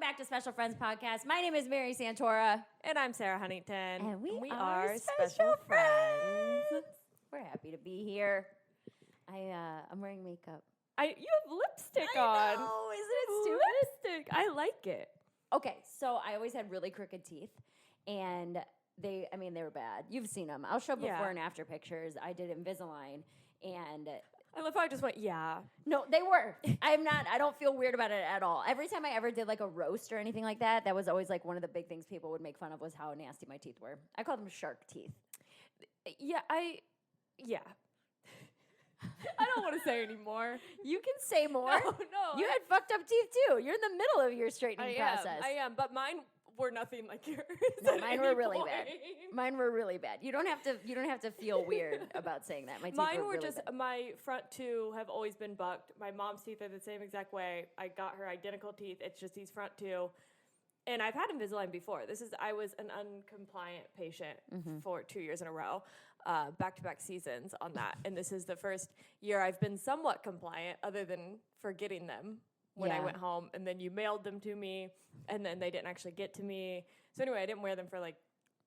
back to Special Friends Podcast. My name is Mary Santora. And I'm Sarah Huntington. And we are Special Friends. We're happy to be here. I'm wearing makeup. You have lipstick on. Oh, isn't it stupid? Lipstick. I like it. Okay, so I always had really crooked teeth, and they were bad. You've seen them. I'll show before and after pictures. I did Invisalign, and I love how I just went, yeah. no, they were. I don't feel weird about it at all. Every time I ever did like a roast or anything like that, that was always like one of the big things people would make fun of was how nasty my teeth were. I called them shark teeth. Yeah. I don't want to say anymore. You can say more. No. You had fucked up teeth too. You're in the middle of your straightening process. I am, but mine were nothing like yours. No, mine were really bad. Mine were really bad. You don't have to feel weird about saying that. My teeth Mine were were really just bad. my front two have always been bucked. My mom's teeth are the same exact way. I got her identical teeth. It's just these front two. And I've had Invisalign before. I was an uncompliant patient for 2 years in a row, back-to-back seasons on that. And this is the first year I've been somewhat compliant, other than forgetting them when I went home. And then you mailed them to me, and then they didn't actually get to me. So anyway, I didn't wear them for like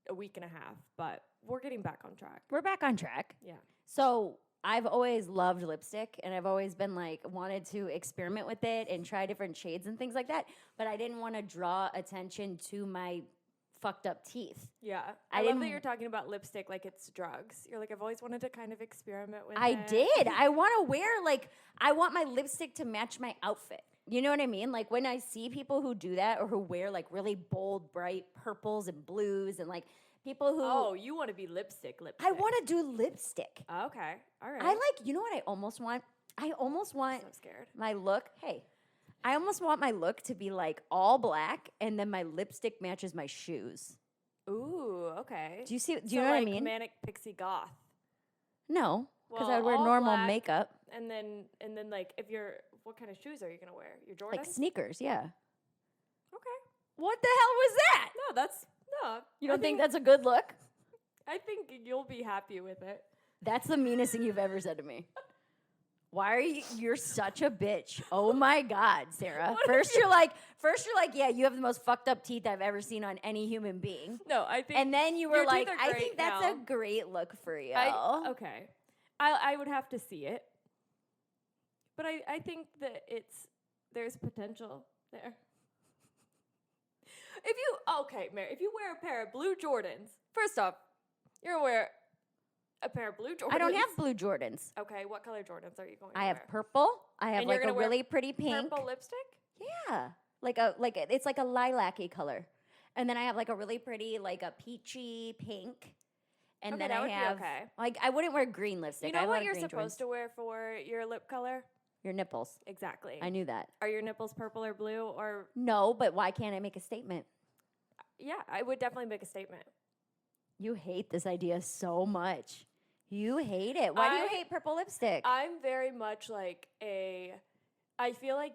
a week and a half, but we're getting back on track. We're back on track. Yeah. So I've always loved lipstick, and I've always been like wanted to experiment with it and try different shades and things like that. But I didn't want to draw attention to my fucked up teeth. Yeah. I love that you're talking about lipstick like it's drugs. You're like, I've always wanted to kind of experiment with it. I did. I want to wear I want my lipstick to match my outfit. You know what I mean? Like when I see people who do that or who wear like really bold, bright purples and blues and like people who... Oh, you want to be lipstick. I want to do lipstick. Okay. All right. I you know what I almost want? I almost want I'm so scared. my look. Hey, I almost want my look to be like all black and then my lipstick matches my shoes. Ooh, okay. Do you know what I mean? Manic pixie goth. No, because Well, I would wear all normal black. makeup. And then like what kind of shoes are you going to wear? Your Jordans? Like sneakers, yeah. Okay. What the hell was that? No. You don't think that's a good look? I think you'll be happy with it. That's the meanest thing you've ever said to me. Why are you're such a bitch. Oh my God, Sarah. First you're like, yeah, you have the most fucked up teeth I've ever seen on any human being. No, I think. And then you were your like, teeth are I great think that's now. a great look for you. Okay. I would have to see it. But I think that there's potential there. Mary, if you wear a pair of blue Jordans, first off, you're going to wear a pair of blue Jordans. I don't have blue Jordans. Okay, what color Jordans are you going to I wear? have purple. I have And you're like a gonna wear really pretty pink. Purple lipstick? Yeah. It's like a lilac-y color. And then I have like a really pretty, like a peachy pink. And Okay, then that I would be have, okay. like, I wouldn't wear green lipstick. You know I have a lot what of you're green supposed to wear for your lip color? Your nipples. Exactly. I knew that. Are your nipples purple or blue or... No, but why can't I make a statement? Yeah, I would definitely make a statement. You hate this idea so much. You hate it. Why do you hate purple lipstick? I'm very much like I feel like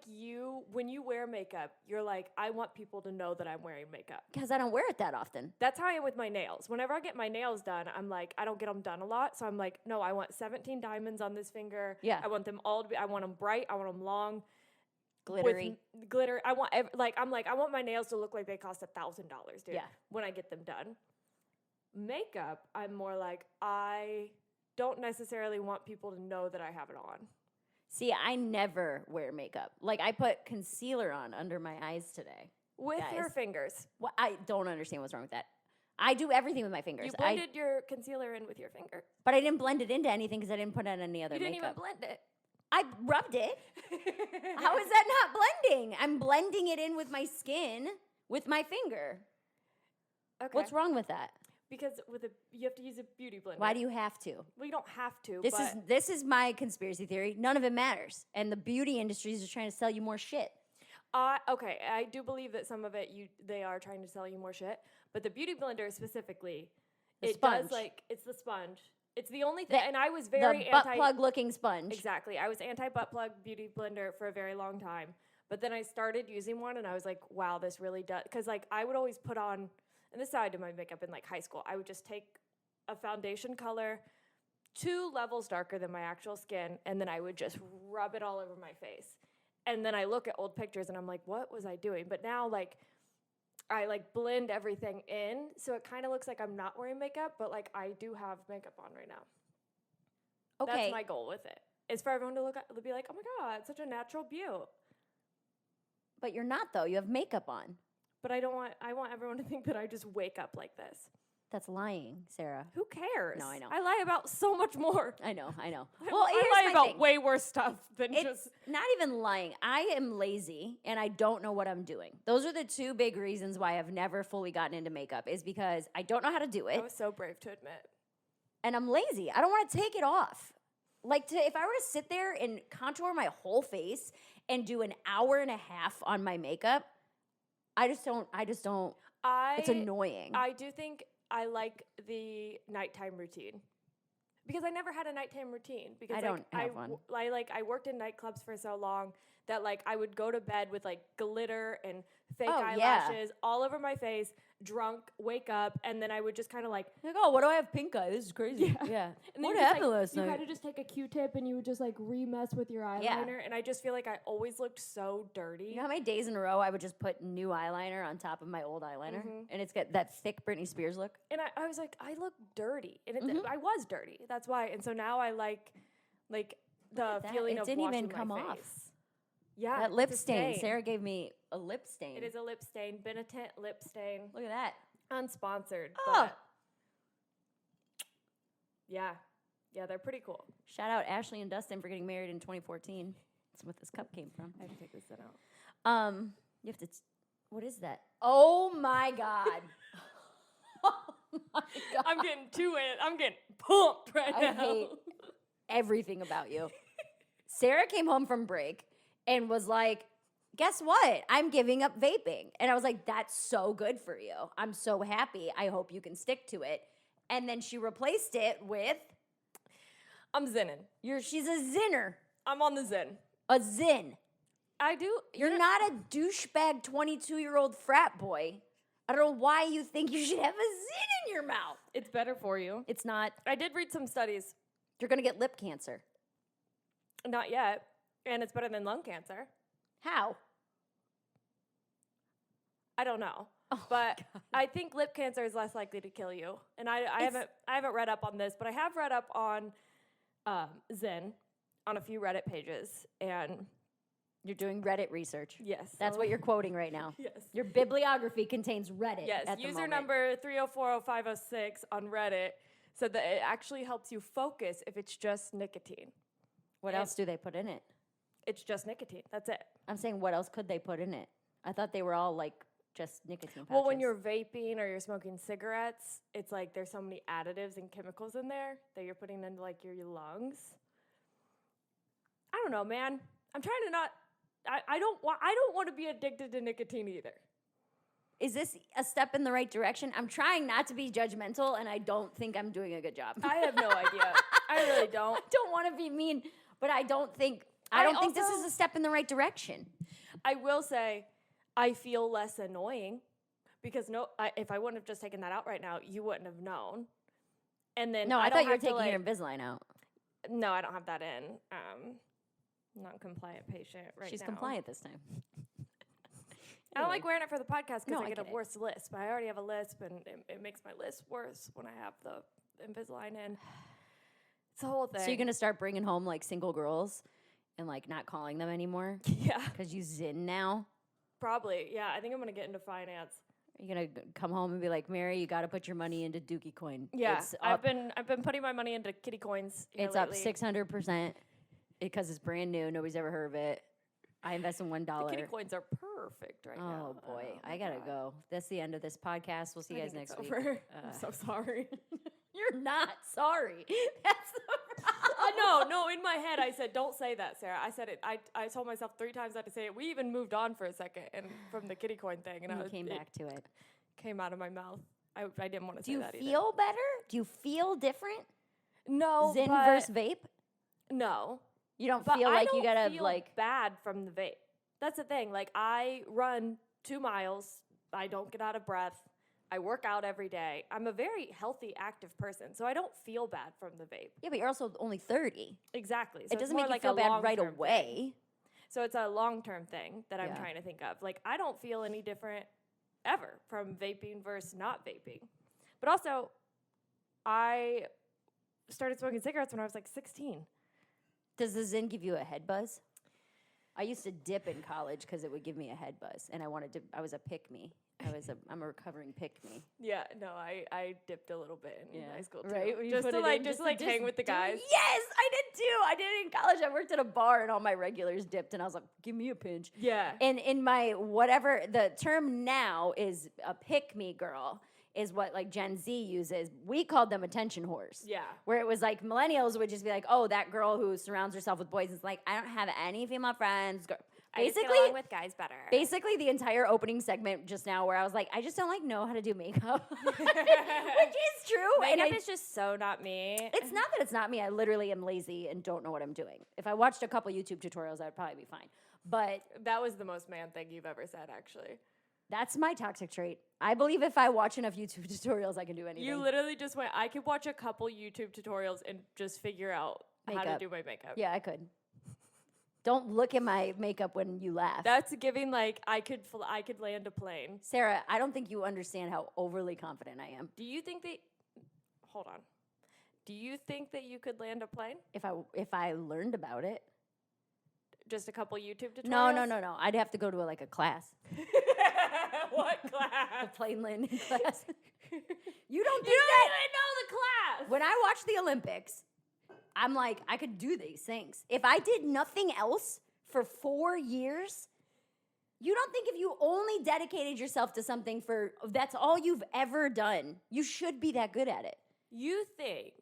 when you wear makeup, you're like, I want people to know that I'm wearing makeup. Because I don't wear it that often. That's how I am with my nails. Whenever I get my nails done, I'm like, I don't get them done a lot. So I'm like, no, I want 17 diamonds on this finger. Yeah. I want them all to be, I want them bright. I want them long. Glittery. With glitter. I want my nails to look like they cost $1,000, dude. Yeah. When I get them done. Makeup, I'm more like, I don't necessarily want people to know that I have it on. See, I never wear makeup. Like, I put concealer on under my eyes today. With Guys. your fingers. Well, I don't understand what's wrong with that. I do everything with my fingers. You blended your concealer in with your finger. But I didn't blend it into anything because I didn't put on any other You didn't makeup. even blend it. I rubbed it. How is that not blending? I'm blending it in with my skin with my finger. Okay. What's wrong with that? Because you have to use a beauty blender. Why do you have to? Well, you don't have to. This is my conspiracy theory. None of it matters. And the beauty industry is just trying to sell you more shit. Okay, I do believe that some of it they are trying to sell you more shit. But the beauty blender specifically, it's the sponge. It's the only thing. And I was very the butt plug looking sponge. Exactly. I was anti-butt plug beauty blender for a very long time. But then I started using one and I was like, wow, this really does. Because like I would always put on, and this is how I did my makeup in like high school. I would just take a foundation color 2 levels darker than my actual skin, and then I would just rub it all over my face. And then I look at old pictures and I'm like, what was I doing? But now, like, I like blend everything in, so it kind of looks like I'm not wearing makeup, but like I do have makeup on right now. Okay. That's my goal with it. Is for everyone to be like, oh my God, it's such a natural beaut. But you're not, though. You have makeup on. But I want everyone to think that I just wake up like this. That's lying, Sarah. Who cares? No, I know. I lie about so much more. I know. Well, I lie about thing. way worse stuff than It's just. not even lying. I am lazy and I don't know what I'm doing. Those are the two big reasons why I've never fully gotten into makeup, is because I don't know how to do it. I was so brave to admit. And I'm lazy. I don't want to take it off. Like, if I were to sit there and contour my whole face and do an hour and a half on my makeup, I just don't. It's annoying. I do think I like the nighttime routine. Because I never had a nighttime routine. Because I don't have one. I worked in nightclubs for so long that like I would go to bed with like glitter and fake eyelashes all over my face, drunk, wake up, and then I would just kind of like, oh, what do I have pink eye? This is crazy. Yeah. And What happened last you night? kind of just take a Q-tip and you would just like remess with your eyeliner, and I just feel like I always looked so dirty. You know how many days in a row I would just put new eyeliner on top of my old eyeliner? And it's got that thick Britney Spears look? And I was like, I look dirty. And I was dirty. That's why. And so now I like the feeling of didn't washing even come my off. face. Yeah. That lip it's a stain. Sarah gave me a lip stain. It is a lip stain. Benetint lip stain. Look at that. Unsponsored. Oh. But yeah. Yeah, they're pretty cool. Shout out Ashley and Dustin for getting married in 2014. That's what this cup came from. I have to take this out. You have to. What is that? Oh my God. Oh my God. I'm getting to it. I'm getting pumped right now. I hate everything about you. Sarah came home from break and was like, guess what? I'm giving up vaping. And I was like, that's so good for you. I'm so happy. I hope you can stick to it. And then she replaced it with, I'm zinning. she's a zinner. I'm on the zin. A zin. I do. You're not a douchebag 22-year-old frat boy. I don't know why you think you should have a zin in your mouth. It's better for you. It's not. I did read some studies. You're going to get lip cancer. Not yet. And it's better than lung cancer. How? I don't know. Oh but I think lip cancer is less likely to kill you. And I haven't read up on this, but I have read up on Zen on a few Reddit pages. And you're doing Reddit research. yes. That's what you're quoting right now. Yes. Your bibliography contains Reddit. Yes. At the User moment. number 3040506 on Reddit said that it actually helps you focus if it's just nicotine. What else do they put in it? It's just nicotine. That's it. I'm saying, what else could they put in it? I thought they were all like just nicotine pouches. Well, when you're vaping or you're smoking cigarettes, it's like there's so many additives and chemicals in there that you're putting into like your lungs. I don't know, man. I'm trying to not. I don't want to be addicted to nicotine either. Is this a step in the right direction? I'm trying not to be judgmental, and I don't think I'm doing a good job. I have no idea. I really don't. I don't want to be mean, but I don't think this is a step in the right direction. I will say, I feel less annoying because if I wouldn't have just taken that out right now, you wouldn't have known. And then I don't thought you were have to, taking your Invisalign out. No, I don't have that in. Non-compliant patient right now. She's compliant this time. I don't like wearing it for the podcast because No, I I get get a it. worse lisp. I already have a lisp, and it makes my lisp worse when I have the Invisalign in. It's the whole thing. So you're gonna start bringing home like single girls, and like not calling them anymore yeah, because you zin now. probably. Yeah, I think I'm gonna get into finance. You're gonna come home and be like, Mary, you got to put your money into Dookie Coin. Yeah, it's I've up. been putting my money into kitty coins. It's lately. up 600% because it's brand new. Nobody's ever heard of it. I invest in $1. The kitty coins are perfect right now. Oh boy, my I gotta God. go. That's the end of this podcast. We'll see you I guys think next it's week. over. I'm so sorry. You're not sorry. That's the problem. No. In my head, I said, "Don't say that, Sarah." I said it. I told myself 3 times not to say it. We even moved on for a second, and from the kitty coin thing, and You came back to it. Came out of my mouth. I didn't want to Do say you that either. feel better? Do you feel different? No, Zin but versus vape? no. You don't But feel I like don't you gotta feel like. bad from the vape. That's the thing. Like I run 2 miles. I don't get out of breath. I work out every day. I'm a very healthy, active person, so I don't feel bad from the vape. Yeah, but you're also only 30. Exactly. So It it's doesn't more make you like feel a bad right long-term away. thing. So it's a long-term thing that I'm Yeah. trying to think of. Like, I don't feel any different ever from vaping versus not vaping. But also, I started smoking cigarettes when I was like 16. Does the Zyn give you a head buzz? I used to dip in college because it would give me a head buzz, and I was a pick-me. I'm a recovering pick-me. Yeah, no, I dipped a little bit in high school too. Right? When you Just put to it like in, just to like to hang with the do- guys. Yes, I did too. I did it in college. I worked at a bar, and all my regulars dipped, and I was like, "Give me a pinch." Yeah. And in my whatever the term now is a pick-me girl is what like Gen Z uses. We called them attention whores. Yeah. Where it was like millennials would just be like, "Oh, that girl who surrounds herself with boys is like, I don't have any female friends." I just get Basically, along with guys better. basically the entire opening segment just now where I was like, I just don't like know how to do makeup, which is true. Makeup is just so not me. It's not that it's not me. I literally am lazy and don't know what I'm doing. If I watched a couple YouTube tutorials, I'd probably be fine. But That was the most man thing you've ever said, actually. that's my toxic trait. I believe if I watch enough YouTube tutorials, I can do anything. You literally just went, I could watch a couple YouTube tutorials and just figure out how to Makeup. do my makeup. Yeah, I could. Don't look at my makeup when you laugh. That's giving like I could land a plane. Sarah, I don't think you understand how overly confident I am. Do you think that hold on. Do you think that you could land a plane? If I learned about it. Just a couple YouTube tutorials? No. I'd have to go to a class. What A class? plane landing class. You don't You think don't that even know the class. when I watch the Olympics, I'm like, I could do these things. If I did nothing else for 4 years, you don't think if you only dedicated yourself to something for that's all you've ever done, you should be that good at it. You think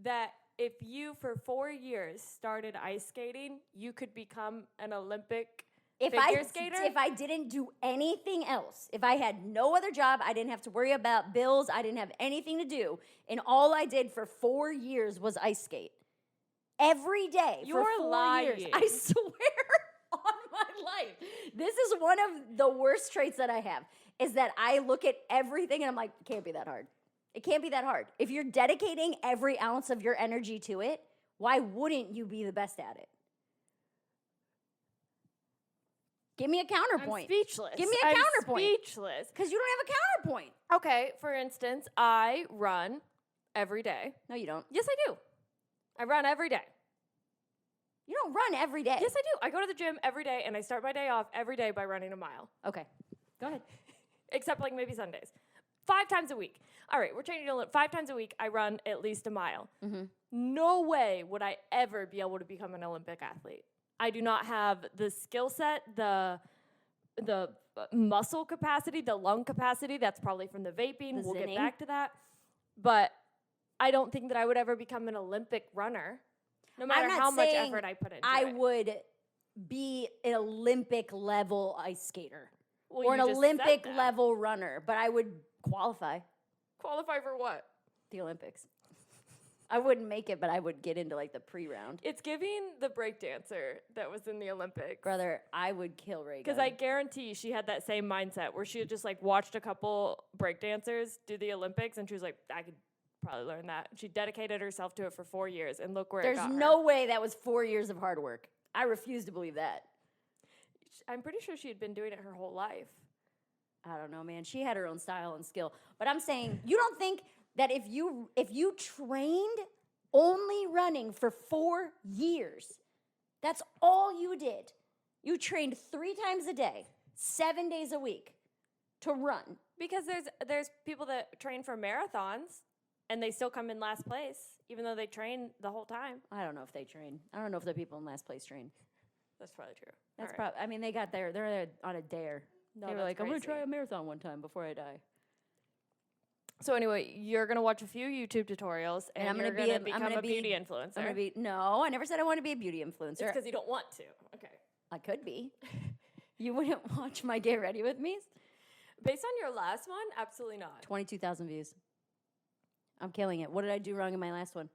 that if you for 4 years started ice skating, you could become an Olympic figure skater? If I didn't do anything else, if I had no other job, I didn't have to worry about bills, I didn't have anything to do, and all I did for 4 years was ice skate. Every day You're for 4 years. lying. I swear on my life. This is one of the worst traits that I have, is that I look at everything and I'm like, it can't be that hard. It can't be that hard. If you're dedicating every ounce of your energy to it, why wouldn't you be the best at it? Give me a counterpoint. I'm speechless. Give me a counterpoint. Speechless. Because you don't have a counterpoint. Okay, for instance, I run every day. No, you don't. Yes, I do. I run every day. You don't run every day. Yes, I do. I go to the gym every day, and I start my day off every day by running a mile. Okay. Go ahead. Except like maybe Sundays. 5 times a week. All right, we're changing to 5 times a week. I run at least a mile. Mm-hmm. No way would I ever be able to become an Olympic athlete. I do not have the skill set, the muscle capacity, the lung capacity. That's probably from the vaping. The We'll zinning. get back to that. But I don't think that I would ever become an Olympic runner, no matter not how much saying effort I put into I it. would be an Olympic level ice skater Well, or you an just said Olympic that. level runner, but I would qualify Qualify for what? the Olympics. I wouldn't make it, but I would get into like the pre-round. It's giving the breakdancer that was in the Olympics. Brother, I would kill Reagan. Because I guarantee she had that same mindset where she had just like watched a couple breakdancers do the Olympics and she was like, I could probably learn that. She dedicated herself to it for 4 years and look where it There's got her. no way that was 4 years of hard work. I refuse to believe that. I'm pretty sure she had been doing it her whole life. I don't know, man. She had her own style and skill. But I'm saying, you don't think that if you trained only running for 4 years, that's all you did. You trained 3 times a day, 7 days a week to run. Because there's people that train for marathons and they still come in last place, even though they train the whole time. I don't know if they train. I don't know if the people in last place train. That's probably true. That's All right. probably. I mean, they got there. They're on a dare. No, they were that's like, I'm gonna crazy. try a marathon one time before I die. So anyway, you're gonna watch a few YouTube tutorials, and I'm you're gonna gonna be become a beauty influencer. I'm gonna be. No, I never said I want to be a beauty It's influencer. because you don't want to. Okay. I could be. You wouldn't watch my Get Ready With Me? Based on your last one, absolutely not. 22,000 views. I'm killing it. What did I do wrong in my last one?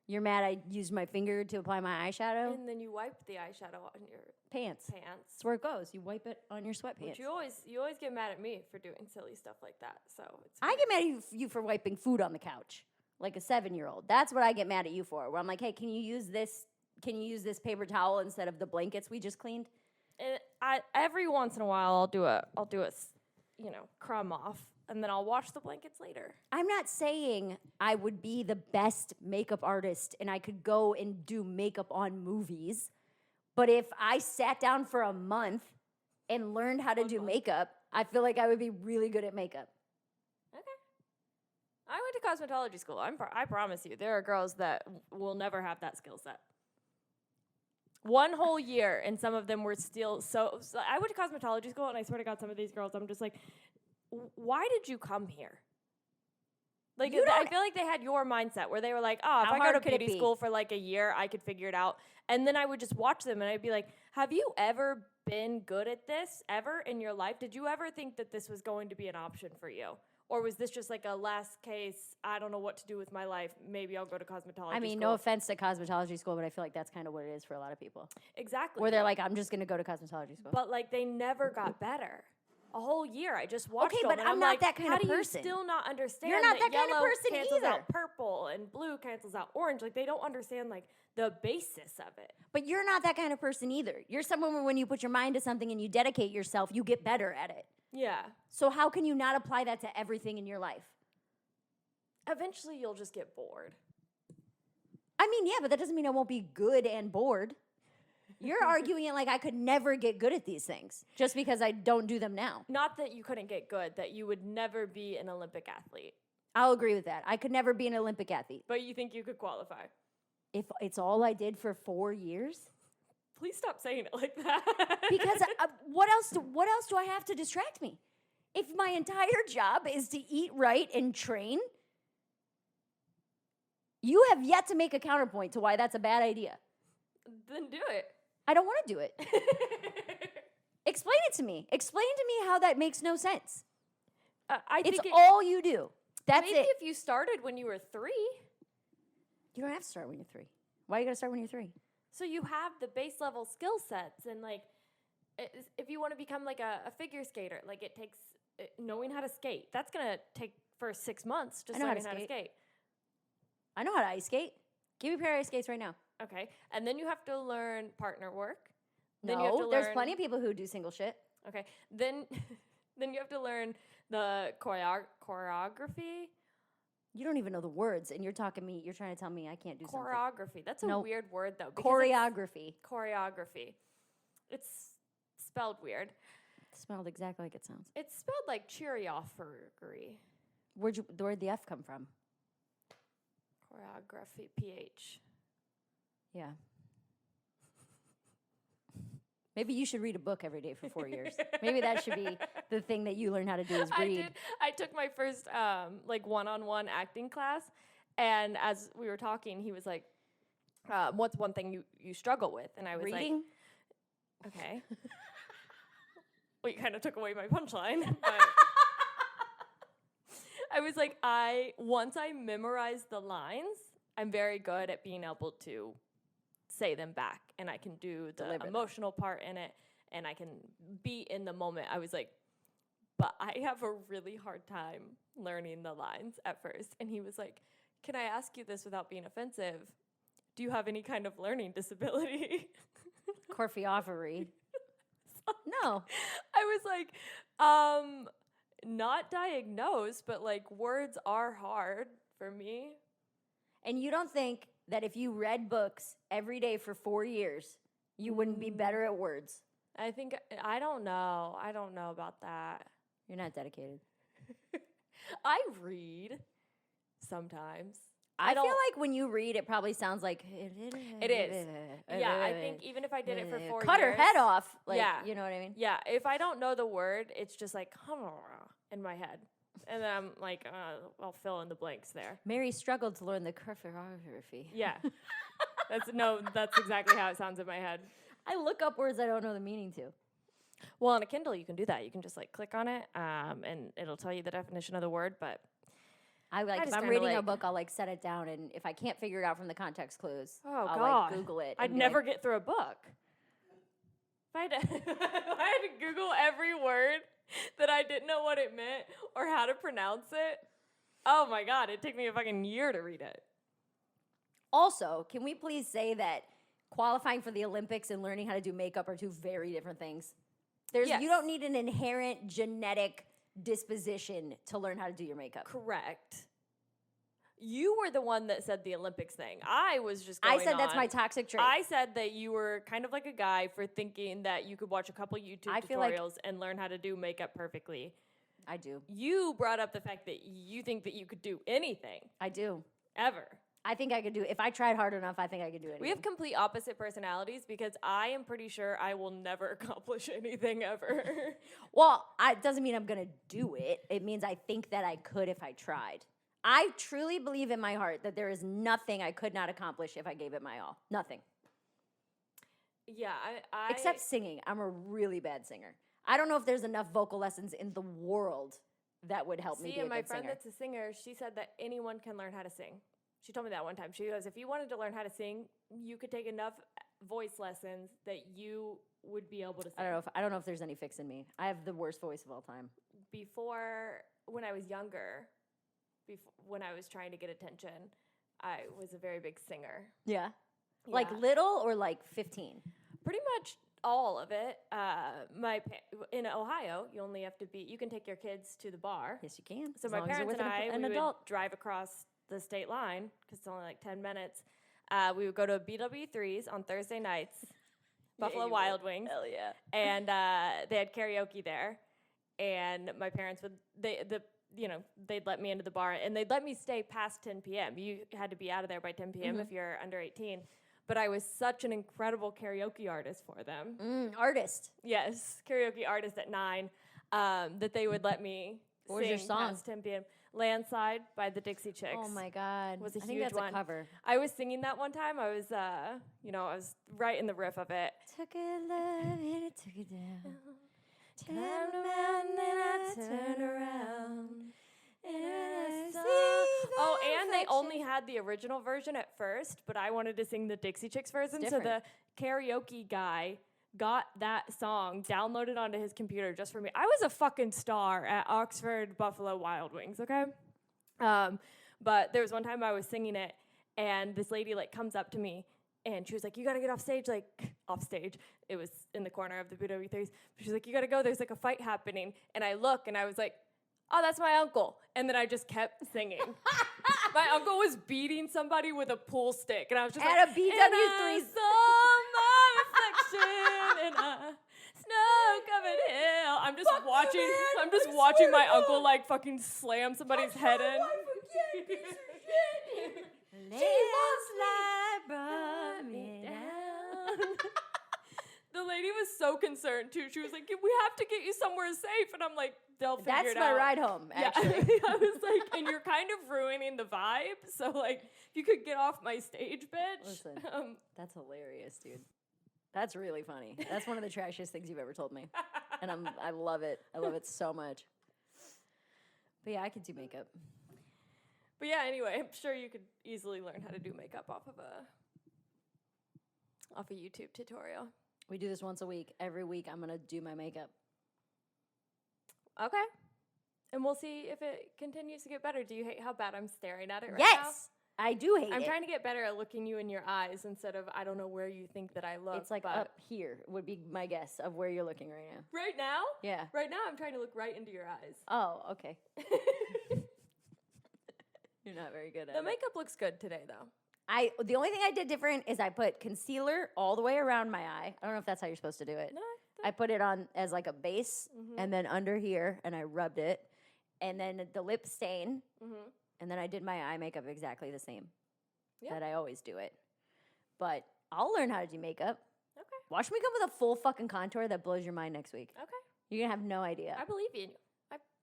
You're mad I used my finger to apply my eyeshadow? And then you wipe the eyeshadow on your Pants. pants. That's where it goes. You wipe it on your But sweatpants. you always get mad at me for doing silly stuff like that. So it's I get mad at you for wiping food on the couch like a 7-year-old. That's what I get mad at you for. Where I'm like, hey, can you use this can you use this paper towel instead of the blankets we just cleaned? Every once in a while I'll do a crumb off, and then I'll wash the blankets later. I'm not saying I would be the best makeup artist and I could go and do makeup on movies, but if I sat down for a month and learned how to do makeup, I feel like I would be really good at makeup. Okay. I went to cosmetology school. I promise you, there are girls that will never have that skill set. One whole year, and some of them were still so I went to cosmetology school, and I swear to God, some of these girls, I'm just like, why did you come here? Like, I feel like they had your mindset where they were like, oh, if I go to beauty school for like a year, I could figure it out. And then I would just watch them, and I'd be like, have you ever been good at this ever in your life? Did you ever think that this was going to be an option for you? Or was this just like a last case, I don't know what to do with my life, maybe I'll go to cosmetology I mean, school. no offense to cosmetology school, but I feel like that's kind of what it is for a lot of people. Exactly. Where they're like, I'm just going to go to cosmetology school. But like, they never got better. A whole year, I just watched them. Okay, but I'm not like, that kind of person. How do you still not understand You're not that kind of person cancels either. out purple and blue cancels out orange? Like, they don't understand like the basis of it. But you're not that kind of person either. You're someone where when you put your mind to something and you dedicate yourself, you get better at it. Yeah. So how can you not apply that to everything in your life? Eventually, you'll just get bored. I mean, yeah, but that doesn't mean I won't be good and bored. You're arguing it like I could never get good at these things just because I don't do them now. Not that you couldn't get good, that you would never be an Olympic athlete. I'll agree with that. I could never be an Olympic athlete. But you think you could qualify? If it's all I did for 4 years? Please stop saying it like that. Because what else do I have to distract me? If my entire job is to eat right and train, you have yet to make a counterpoint to why that's a bad idea. Then do it. I don't want to do it. Explain it to me. Explain to me how that makes no sense. It's all you do. That's maybe it. If you started when you were 3. You don't have to start when you're 3. Why are you going to start when you're 3? So you have the base level skill sets, and like, if you want to become like a figure skater, like it takes knowing how to skate. That's going to take for 6 months just learning how to skate. I know how to ice skate. Give me a pair of ice skates right now. Okay. And then you have to learn partner work. Then you have to learn, there's plenty of people who do single shit. Okay. Then you have to learn the choreography. You don't even know the words, and you're trying to tell me I can't do choreography. Something. That's a weird word, though. Choreography. Choreography. It's spelled weird. It's spelled exactly like it sounds. It's spelled like cheeryofery. Where'd the F come from? Choreography, PH. Yeah. Maybe you should read a book every day for 4 years. Maybe that should be the thing that you learn how to do is read. I took my first one-on-one acting class, and as we were talking, he was like, what's one thing you struggle with? And I was reading? Like, okay. Well, you kind of took away my punchline, but I was like, once I memorize the lines, I'm very good at being able to say them back, and I can do the emotional part in it, and I can be in the moment. I was like, but I have a really hard time learning the lines at first. And he was like, can I ask you this without being offensive? Do you have any kind of learning disability? Choreography. No. I was like, not diagnosed, but like words are hard for me. And you don't think that if you read books every day for 4 years, you wouldn't be better at words? I don't know. I don't know about that. You're not dedicated. I read sometimes. I feel like when you read, it probably sounds like... It is. Yeah, I think even if I did it for 4 years... Cut her head off. Like, yeah. You know what I mean? Yeah, if I don't know the word, it's just like in my head. And then I'm like, I'll fill in the blanks there. Mary struggled to learn the choreography. Yeah. That's exactly how it sounds in my head. I look up words I don't know the meaning to. Well, on a Kindle, you can do that. You can just like click on it, and it'll tell you the definition of the word. But if I'm reading a book, I'll like set it down, and if I can't figure it out from the context clues, I'll like Google it. I'd never get through a book. If I had to Google every word that I didn't know what it meant or how to pronounce it, oh my God, it'd take me a fucking year to read it. Also, can we please say that qualifying for the Olympics and learning how to do makeup are two very different things. Yes. You don't need an inherent genetic disposition to learn how to do your makeup. Correct. You were the one that said the Olympics thing. I was just I going said that's on. my toxic trait. I said that you were kind of like a guy for thinking that you could watch a couple YouTube I feel like- tutorials and learn how to do makeup perfectly. I do. You brought up the fact that you think that you could do anything, I do. ever. I think I could do it. If I tried hard enough, I think I could do it. We have complete opposite personalities because I am pretty sure I will never accomplish anything ever. Well, it doesn't mean I'm going to do it. It means I think that I could if I tried. I truly believe in my heart that there is nothing I could not accomplish if I gave it my all. Nothing. Yeah, I Except singing. I'm a really bad singer. I don't know if there's enough vocal lessons in the world that would help me be see, a and my good friend singer. that's a singer, she said that anyone can learn how to sing. She told me that one time. She goes, if you wanted to learn how to sing, you could take enough voice lessons that you would be able to sing. I don't know if there's any fix in me. I have the worst voice of all time. Before, when I was younger, when I was trying to get attention, I was a very big singer. Yeah. Like Yeah. little or like 15? Pretty much all of it. In Ohio, you only have to you can take your kids to the bar. Yes, you can. So as my long as you're parents with and I, an we adult. would drive across the state line because it's only like 10 minutes. We would go to BW3's on Thursday nights, Buffalo you Wild would. Wings, Hell yeah. and they had karaoke there. And my parents would they'd let me into the bar and they'd let me stay past 10 p.m. You had to be out of there by 10 p.m. if you're under 18. But I was such an incredible karaoke artist for them. Artist. Yes, karaoke artist at 9, that they would let me What was sing your song? past 10 p.m. Landslide by the Dixie Chicks. Oh my God. Was a I think huge that's one. a cover. I was singing that one time. I was, I was right in the riff of it. Took a love and it took it down. Turned around, then I turned around. And I see Oh, and they reflection. only had the original version at first, but I wanted to sing the Dixie Chicks version. So the different. karaoke guy got that song downloaded onto his computer just for me. I was a fucking star at Oxford Buffalo Wild Wings, okay? But there was one time I was singing it, and this lady comes up to me, and she was like, "You gotta get off stage." Off stage. It was in the corner of the BW3s. She's like, "You gotta go. There's a fight happening." And I look, and I was like, "Oh, that's my uncle." And then I just kept singing. My uncle was beating somebody with a pool stick, and I was just At like, a BW3. "And I saw my reflection in a snow-covered hill." I'm just watching. I'm just watching my uncle fucking slam somebody's head in. Landslide brought me down. The lady was so concerned too. She was like, "We have to get you somewhere safe," and I'm like, "They'll figure That's it my out." ride home, Yeah. actually. I was like, and you're kind of ruining the vibe. So if you could get off my stage, bitch. Listen. That's hilarious, dude. That's really funny. That's one of the trashiest things you've ever told me. And I love it. I love it so much. But yeah, I could do makeup. But yeah, anyway, I'm sure you could easily learn how to do makeup off a YouTube tutorial. We do this once a week. Every week I'm going to do my makeup. Okay. And we'll see if it continues to get better. Do you hate how bad I'm staring at it right now? Yes! I do hate I'm it. trying to get better at looking you in your eyes instead of I don't know where you think that I look. It's like but up here would be my guess of where you're looking right now. right now? Yeah. Right now I'm trying to look right into your eyes. Oh, okay. You're not very good at The it. makeup looks good today though. The only thing I did different is I put concealer all the way around my eye. I don't know if that's how you're supposed to do it. No, I put it on as like a base and then under here and I rubbed it. And then the lip stain. And then I did my eye makeup exactly the same that I always do it. But I'll learn how to do makeup. Okay. Watch me come with a full fucking contour that blows your mind next week. Okay. You're going to have no idea. I believe in you.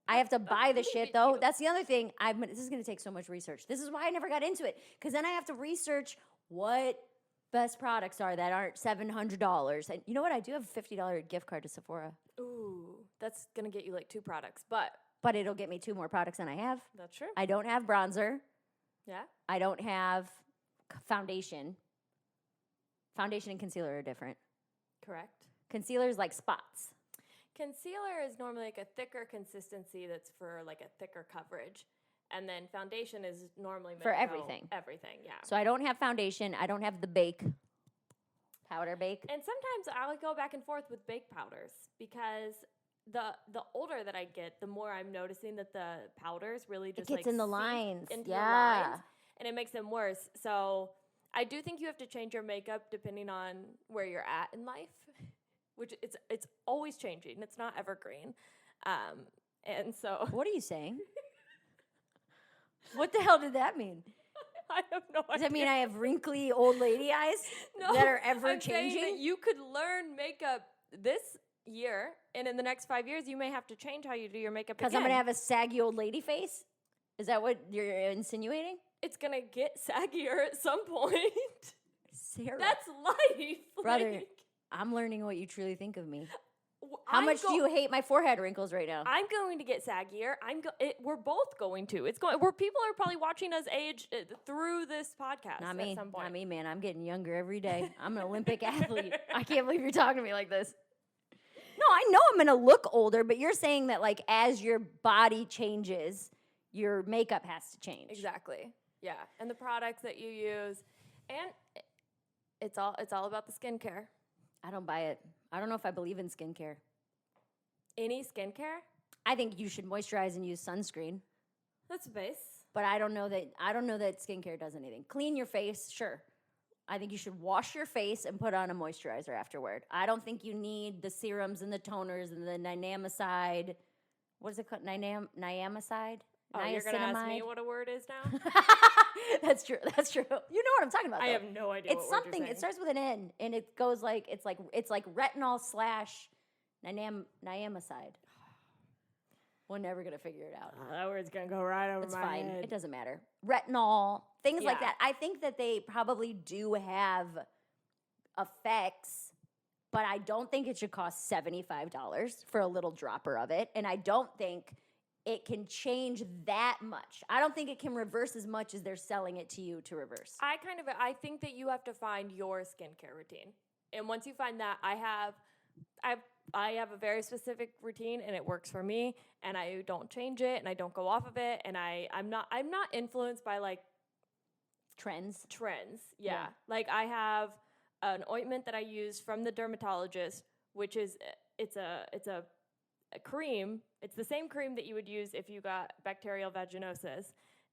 I have to buy the believe shit in though. you. That's the other thing. This is going to take so much research. This is why I never got into it. Because then I have to research what best products are that aren't $700. And you know what? I do have a $50 gift card to Sephora. Ooh, that's gonna get you 2 products, but But it'll get me 2 more products than I have. that's true. I don't have bronzer. Yeah. I don't have foundation. Foundation and concealer are different. Correct. Concealer is like spots. Concealer is normally a thicker consistency that's for a thicker coverage. And then foundation is normally meant For to go everything. Everything, yeah. So I don't have foundation. I don't have the bake. Powder bake. And sometimes I'll go back and forth with baked powders because the older that I get, the more I'm noticing that the powders really just gets like in the seep lines. into Yeah. the lines, and it makes them worse. So I do think you have to change your makeup depending on where you're at in life, which it's always changing. It's not evergreen. And so What are you saying? What the hell did that mean? I have no idea. Does that mean I have wrinkly old lady eyes that are ever I'm saying changing? that you could learn makeup this year, and in the next 5 years, you may have to change how you do your makeup Because I'm going to have a saggy old lady face? Is that what you're insinuating? It's going to get saggier at some point. Sarah. That's life. Brother, Like, I'm learning what you truly think of me. w- How I'm much do you hate my forehead wrinkles right now? I'm going to get saggier. We're both going to. It's going. Where people are probably watching us age through this podcast. Not me. At some point. Not me, man. I'm getting younger every day. I'm an Olympic athlete. I can't believe you're talking to me like this. No, I know I'm going to look older, but you're saying that like as your body changes, your makeup has to change. Exactly. Yeah, and the products that you use, and it's all about the skincare. I don't buy it. I don't know if I believe in skincare. Any skincare? I think you should moisturize and use sunscreen, That's a base. but I don't know that skincare does anything. Clean your face, sure. I think you should wash your face and put on a moisturizer afterward. I don't think you need the serums and the toners and the niacinamide. What is it called? Niacinamide? Oh, you're gonna ask me what a word is now? That's true. That's true. You know what I'm talking about. I though. have no idea. It's what word something. you're It saying. starts with an N, and it goes like it's like retinol / niacinamide. We're never gonna figure it out. That word's gonna go right over It's my fine. head. It doesn't matter. Retinol, things like Yeah. that. I think that they probably do have effects, but I don't think it should cost $75 for a little dropper of it. And I don't think it can change that much. I don't think it can reverse as much as they're selling it to you to reverse. I think that you have to find your skincare routine, and once you find that, I have a very specific routine, and it works for me, and I don't change it, and I don't go off of it, and I'm not influenced by like Trends. trends. Yeah. Yeah. Like I have an ointment that I use from the dermatologist, which is it's a cream. It's the same cream that you would use if you got bacterial vaginosis,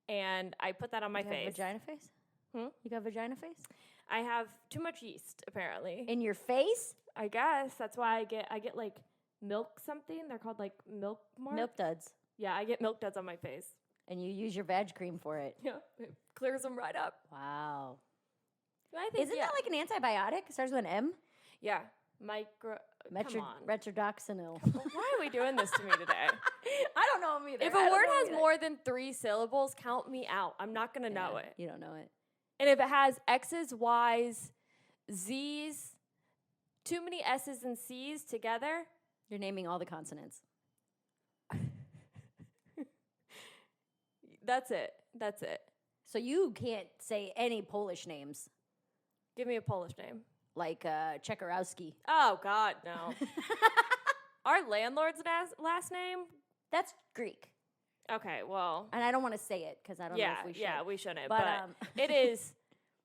and I put that on my You have face. vagina face? Hmm? You got vagina face? I have too much yeast apparently. In your face? I guess that's why I get like milk something. They're called like milk marks. Milk duds. Yeah, I get milk duds on my face. And you use your vag cream for it. Yeah, it clears them right up. Wow. I think Isn't that like an antibiotic? It starts with an M? yeah, come on. Retrodoxanil. Why are we doing this to me today? I don't know them either. If a word has more than 3 syllables, count me out. I'm not gonna know it. You don't know it. And if it has X's, Y's, Z's, too many S's and C's together, You're naming all the consonants. that's it. That's it. So you can't say any Polish names Give me a Polish name. like Czekorowski. Oh God, no. Our landlord's last name? That's Greek. Okay, well, And I don't want to say it because I don't know if we should. yeah, we shouldn't. But, But, it is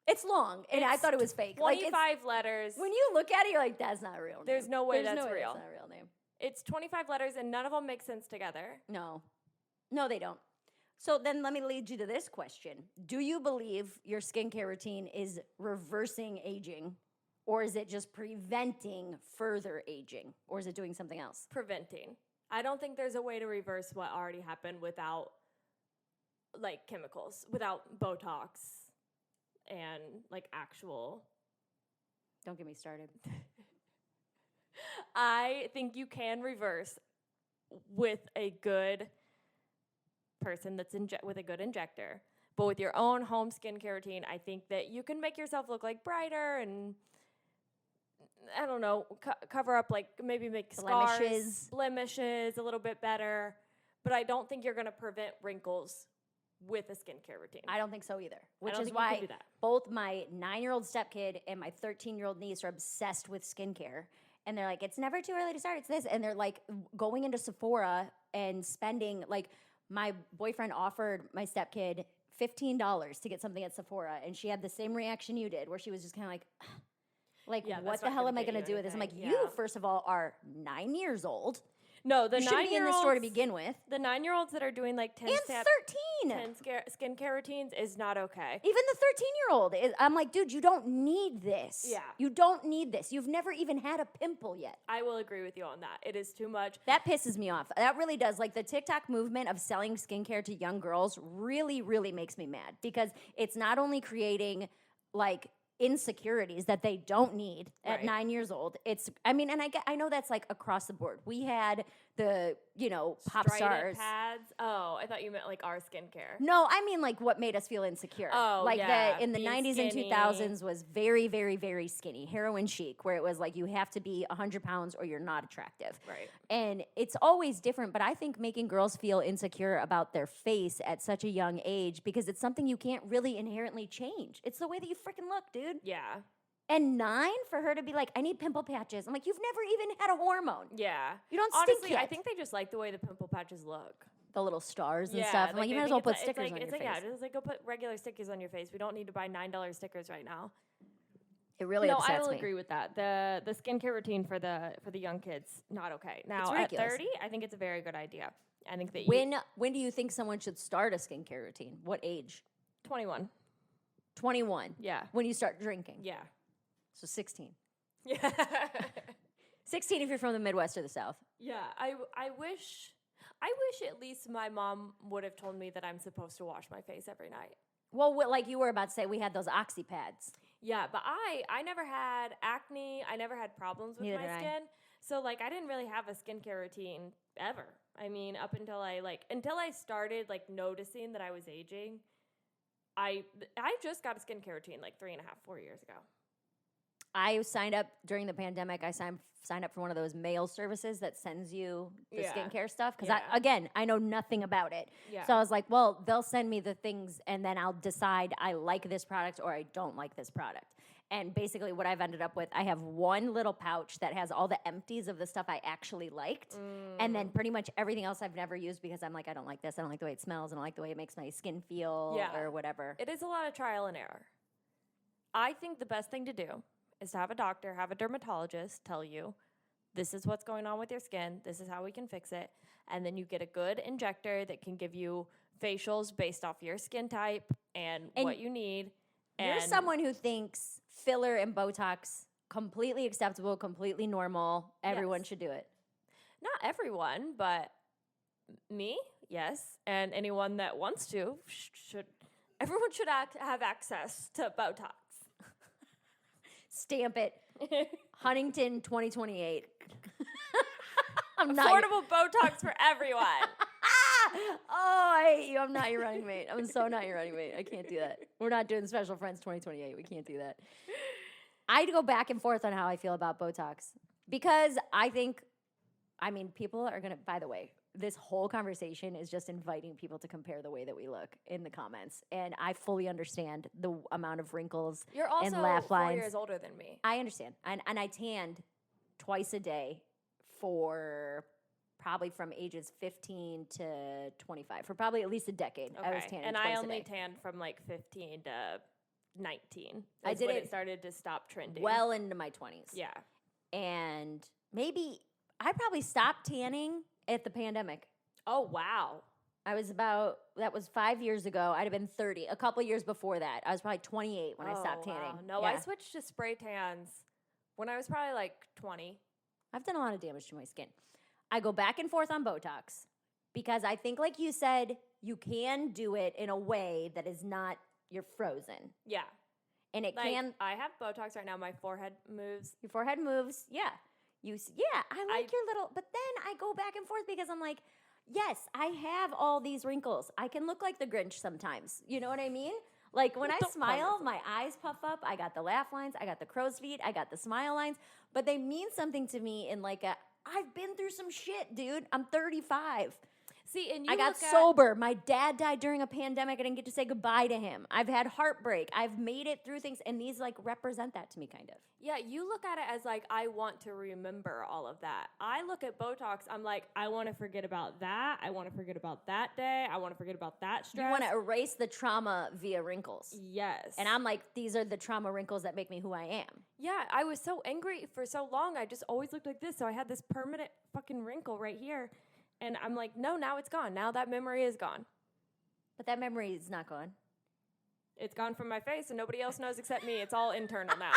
it's long, and I It's thought it was fake. Like 25 letters. when you look at it, you're like, that's not a real name. There's no way that's no way real. That's not a real name. It's 25 letters, and none of them make sense together. No. No, they don't. So then let me lead you to this question. Do you believe your skincare routine is reversing aging, or is it just preventing further aging, or is it doing something else? Preventing. I don't think there's a way to reverse what already happened without like chemicals, without Botox and like actual. Don't get me started. I think you can reverse with a good person that's with a good injector. But with your own home skincare routine, I think that you can make yourself look like brighter and I don't know, cover up like maybe make scars, blemishes a little bit better. But I don't think you're going to prevent wrinkles with a skincare routine. I don't think so either. Which don't is think you can why do that. both my 9-year-old stepkid and my 13-year-old niece are obsessed with skincare. And they're like, it's never too early to start. It's this. And they're like going into Sephora and spending, like, my boyfriend offered my stepkid $15 to get something at Sephora. And she had the same reaction you did, where she was just kind of like, Like, Yeah, what that's the not hell gonna am I get going to you do with this? I'm like, anything. you, Yeah. first of all, are 9 years old. No, the You shouldn't be in this store to 9-year-olds begin with. The 9-year-olds that are doing like 10 And step 13. 10 skincare routines is not okay. Even the 13-year-old. I'm like, dude, you don't need this. Yeah. You don't need this. You've never even had a pimple yet. I will agree with you on that. It is too much. That pisses me off. That really does. Like, the TikTok movement of selling skincare to young girls really, really makes me mad because it's not only creating, like, insecurities that they don't need at Right. 9 years old. I know that's like across the board. We had the, pop Strident stars. pads. Oh, I thought you meant like our skincare. No, I mean like what made us feel insecure. Oh, like yeah, in the being 90s skinny. and 2000s was very, very, very skinny, heroin chic, where it was like you have to be 100 pounds or you're not attractive. Right. And it's always different, but I think making girls feel insecure about their face at such a young age because it's something you can't really inherently change. It's the way that you freaking look, dude. Yeah. And 9 for her to be like, I need pimple patches. I'm like, you've never even had a hormone. Yeah. You don't Honestly, stink yet. I think they just like the way the pimple patches look. The little stars and Yeah, stuff. I'm like, you I might as think well it's put like- stickers on your it's face. like, yeah, just like go put regular stickers on your face. We don't need to buy $9 stickers right now. It really No, upsets I will me. agree with that. The skincare routine for the young kids, not okay. Now at ridiculous. 30, I think it's a very good idea. I think that When do you think someone should start a skincare routine? What age? 21. 21. Yeah. When you start drinking. Yeah. So 16. Yeah. 16 if you're from the Midwest or the South. Yeah. I wish at least my mom would have told me that I'm supposed to wash my face every night. Well, like you were about to say, we had those oxy pads. Yeah, but I never had acne. I never had problems with Neither my did I. skin. So like I didn't really have a skincare routine ever. I mean, up until I started like noticing that I was aging. I just got a skincare routine like 3.5, 4 years ago. I signed up during the pandemic. I signed up for one of those mail services that sends you the Yeah. skincare stuff. Because, Yeah. I know nothing about it. Yeah. So I was like, well, they'll send me the things and then I'll decide I like this product or I don't like this product. And basically what I've ended up with, I have one little pouch that has all the empties of the stuff I actually liked. And then pretty much everything else I've never used because I'm like, I don't like this. I don't like the way it smells. I don't like the way it makes my skin feel Yeah. or whatever. It is a lot of trial and error. I think the best thing to do is to have a doctor, have a dermatologist tell you, this is what's going on with your skin, this is how we can fix it, and then you get a good injector that can give you facials based off your skin type and what you need. You're And someone who thinks filler and Botox completely acceptable, completely normal. Everyone Yes. should do it. not everyone, but me, yes, and anyone that wants to should. Everyone should have access to Botox. Stamp it. Huntington 2028. I'm not. Affordable Botox for everyone. Oh, I hate you. I'm not your running mate. I'm so not your running mate. I can't do that. We're not doing Special Friends 2028. We can't do that. I go back and forth on how I feel about Botox because people are going to, by the way, this whole conversation is just inviting people to compare the way that we look in the comments. And I fully understand the amount of wrinkles You're also and laugh 4 lines. years older than me. I understand. And I tanned twice a day for probably from ages 15 to 25, for probably at least a decade. I was tanning and twice I a only day. tanned from like 15 to 19. I That's did when it it started to stop trending. well into my 20s. yeah. And maybe I probably stopped tanning at the pandemic. Oh wow. That was 5 years ago. I'd have been 30. A couple years before that. I was probably 28 when I stopped tanning. Wow. No, Yeah. I switched to spray tans when I was probably like 20. I've done a lot of damage to my skin. I go back and forth on Botox because I think, like you said, you can do it in a way that is not, you're frozen. Yeah. And it Like, can, I have Botox right now. My forehead moves. your forehead moves. Yeah. I like your little, but then I go back and forth because I'm like, yes, I have all these wrinkles. I can look like the Grinch sometimes. You know what I mean? Like when I Don't call smile, yourself. my eyes puff up. I got the laugh lines. I got the crow's feet. I got the smile lines. But they mean something to me in like I've been through some shit, dude. I'm 35. See, and you I got look at- sober. My dad died during a pandemic. I didn't get to say goodbye to him. I've had heartbreak. I've made it through things, and these like represent that to me, kind of. Yeah, you look at it as like, I want to remember all of that. I look at Botox, I'm like, I want to forget about that. I want to forget about that day. I want to forget about that stress. You want to erase the trauma via wrinkles. Yes. And I'm like, these are the trauma wrinkles that make me who I am. Yeah, I was so angry for so long. I just always looked like this. So I had this permanent fucking wrinkle right here. And I'm like, no, now it's gone. Now that memory is gone. But that memory is not gone. It's gone from my face and nobody else knows except me. It's all internal now.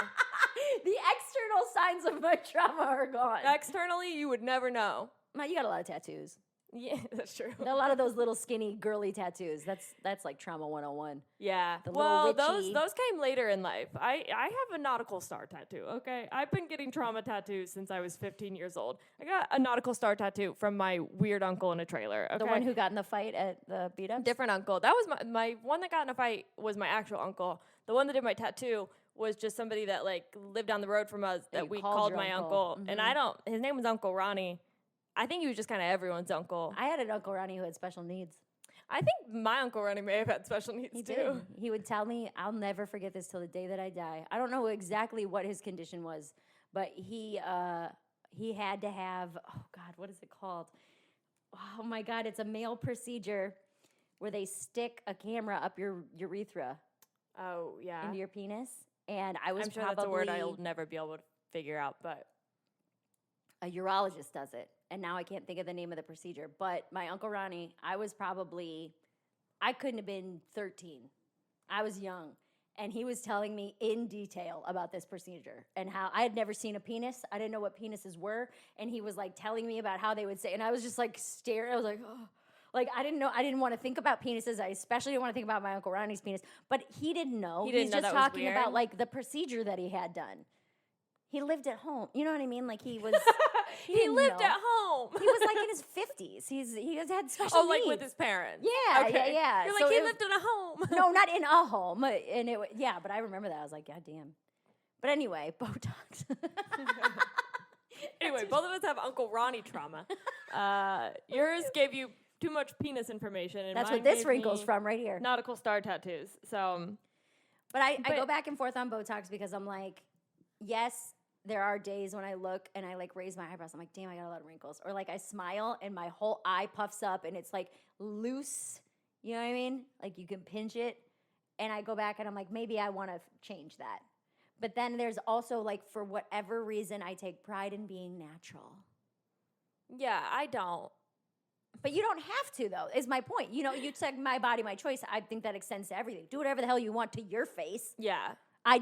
The external signs of my trauma are gone. Externally, you would never know. You got a lot of tattoos. Yeah, that's true. A lot of those little skinny girly tattoos. That's like trauma 101. Yeah. The Well, little witchy. those came later in life. I have a nautical star tattoo, okay? I've been getting trauma tattoos since I was 15 years old. I got a nautical star tattoo from my weird uncle in a trailer, okay? The one who got in the fight at the beat up? Different uncle. That was my one that got in a fight was my actual uncle. The one that did my tattoo was just somebody that like lived down the road from us that you we called called your my uncle. uncle. And his name was Uncle Ronnie. I think he was just kind of everyone's uncle. I had an Uncle Ronnie who had special needs. I think my Uncle Ronnie may have had special needs He too. did. He would tell me, I'll never forget this till the day that I die. I don't know exactly what his condition was, but he had to have, oh God, what is it called? Oh my God, it's a male procedure where they stick a camera up your urethra Oh, yeah. into your penis. And I was I'm sure probably, that's a word I'll never be able to figure out, but a urologist does it. And now I can't think of the name of the procedure. But my Uncle Ronnie, I couldn't have been 13. I was young. And he was telling me in detail about this procedure and how I had never seen a penis. I didn't know what penises were. And he was like telling me about how they would say, and I was just like staring. I was like, oh. Like, I didn't want to think about penises. I especially didn't want to think about my Uncle Ronnie's penis. But he didn't know. He's just talking about like the procedure that he had done. He lived at home. You know what I mean? Like he was. he lived at home. He was like in his 50s. He has had special needs. like with his parents. Yeah, Okay. yeah. You're So like, he it- lived in a home. No, not in a home. And but I remember that. I was like, God damn. But anyway, Botox. Anyway, both of us have Uncle Ronnie trauma. Yours gave you too much penis information. And That's mine what this gave wrinkle's me from right here. Nautical star tattoos. So, But I go back and forth on Botox because I'm like, yes, there are days when I look and I like raise my eyebrows. I'm like, damn, I got a lot of wrinkles. Or like I smile and my whole eye puffs up and it's like loose. You know what I mean? Like you can pinch it. And I go back and I'm like, maybe I want to change that. But then there's also like, for whatever reason, I take pride in being natural. yeah, I don't. But you don't have to, though, is my point. You know, you said my body, my choice. I think that extends to everything. Do whatever the hell you want to your face. Yeah. I